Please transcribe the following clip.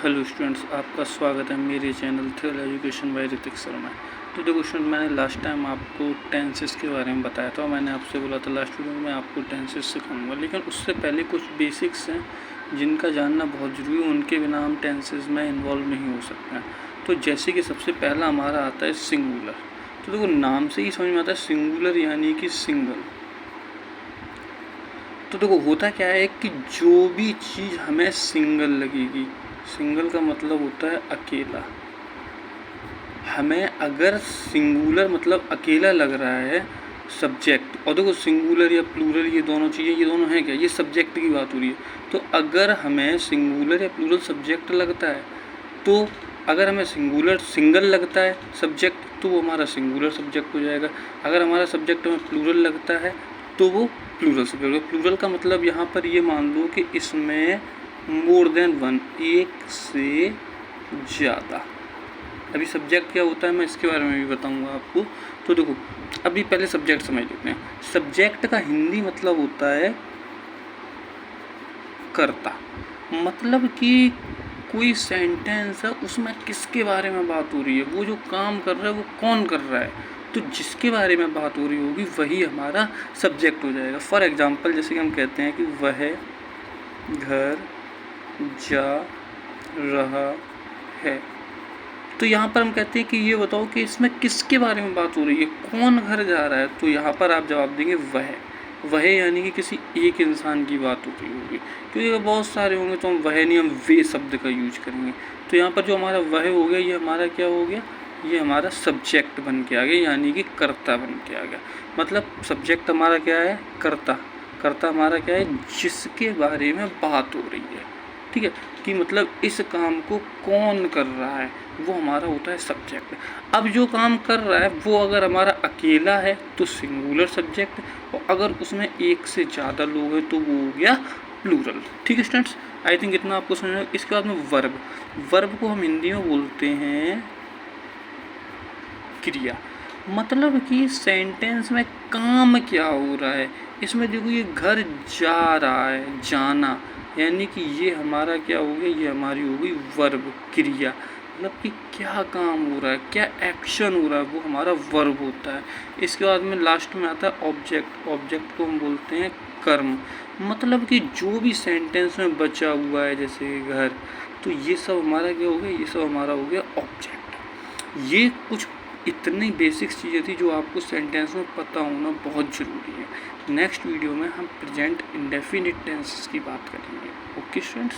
Hello students, आपका स्वागत है मेरे channel thrill education by Hrithik Sharma. तो देखो स्टूडेंट, मैंने लास्ट टाइम आपको टेंसेस के बारे में बताया था। मैंने आपसे बोला था लास्ट वीडियो में मैं आपको टेंसेस सिखाऊंगा, लेकिन उससे पहले कुछ बेसिक्स हैं जिनका जानना बहुत ज़रूरी है। उनके बिना हम टेंसेस में इन्वॉल्व नहीं हो सकते हैं। तो जैसे कि सबसे पहला हमारा आता है सिंगुलर। तो देखो नाम से ही समझ में आता है सिंगुलर यानी कि सिंगल। तो देखो होता क्या है कि जो भी चीज़ हमें सिंगल लगेगी, सिंगल का मतलब होता है अकेला। हमें अगर सिंगुलर मतलब अकेला लग रहा है सब्जेक्ट, और देखो सिंगुलर या प्लूरल ये दोनों चीज़ें, ये दोनों हैं क्या, ये सब्जेक्ट की बात हो रही है। तो अगर हमें सिंगुलर या प्लूरल सब्जेक्ट लगता है, तो अगर हमें सिंगल लगता है सब्जेक्ट, तो वो हमारा सिंगुलर सब्जेक्ट हो जाएगा। अगर हमारा सब्जेक्ट हमें प्लूरल लगता है तो वो प्लूरल सब्जेक्ट होगा। प्लूरल का मतलब यहाँ पर ये मान लो कि इसमें मोर देन वन, एक से ज़्यादा। अभी सब्जेक्ट क्या होता है मैं इसके बारे में भी बताऊंगा आपको। तो देखो अभी पहले सब्जेक्ट समझ लेते हैं। सब्जेक्ट का हिंदी मतलब होता है कर्ता। मतलब कि कोई सेंटेंस है, उसमें किसके बारे में बात हो रही है, वो जो काम कर रहा है वो कौन कर रहा है। तो जिसके बारे में बात हो रही होगी वही हमारा सब्जेक्ट हो जाएगा। फॉर एग्जांपल जैसे कि हम कहते हैं कि वह घर जा रहा है, तो यहाँ पर हम कहते हैं कि ये बताओ कि इसमें किसके बारे में बात हो रही है, कौन घर जा रहा है। तो यहाँ पर आप जवाब देंगे वह यानी कि किसी एक इंसान की बात हो रही होगी, क्योंकि बहुत सारे होंगे तो हम वह नहीं, हम वे शब्द का यूज करेंगे। तो यहाँ पर जो हमारा वह हो गया, ये हमारा क्या हो गया, ये हमारा सब्जेक्ट बन के आ गया, यानी कि कर्ता बन के आ गया। मतलब सब्जेक्ट हमारा क्या है, कर्ता। कर्ता हमारा क्या है, जिसके बारे में बात हो रही है। ठीक है, कि मतलब इस काम को कौन कर रहा है, वो हमारा होता है सब्जेक्ट। अब जो काम कर रहा है वो अगर हमारा अकेला है तो सिंगुलर सब्जेक्ट, और अगर उसमें एक से ज़्यादा लोग हैं तो वो हो गया प्लूरल। ठीक है स्टूडेंट्स, आई थिंक इतना आपको समझना। इसके बाद में वर्ब को हम हिंदी में बोलते हैं क्रिया। मतलब कि सेंटेंस में काम क्या हो रहा है। इसमें देखो ये घर जा रहा है, जाना, यानी कि ये हमारा क्या हो गया, ये हमारी हो गई वर्ब, क्रिया। मतलब कि क्या काम हो रहा है, क्या एक्शन हो रहा है, वो हमारा वर्ब होता है। इसके बाद में लास्ट में आता है ऑब्जेक्ट। ऑब्जेक्ट को हम बोलते हैं कर्म। मतलब कि जो भी सेंटेंस में बचा हुआ है, जैसे घर, तो ये सब हमारा क्या हो गया, ये सब हमारा हो गया ऑब्जेक्ट। ये कुछ इतनी बेसिक्स चीज़ें थी जो आपको सेंटेंस में पता होना बहुत ज़रूरी है। नेक्स्ट वीडियो में हम प्रेजेंट इंडेफिनिट टेंसेस की बात करेंगे। Okay students.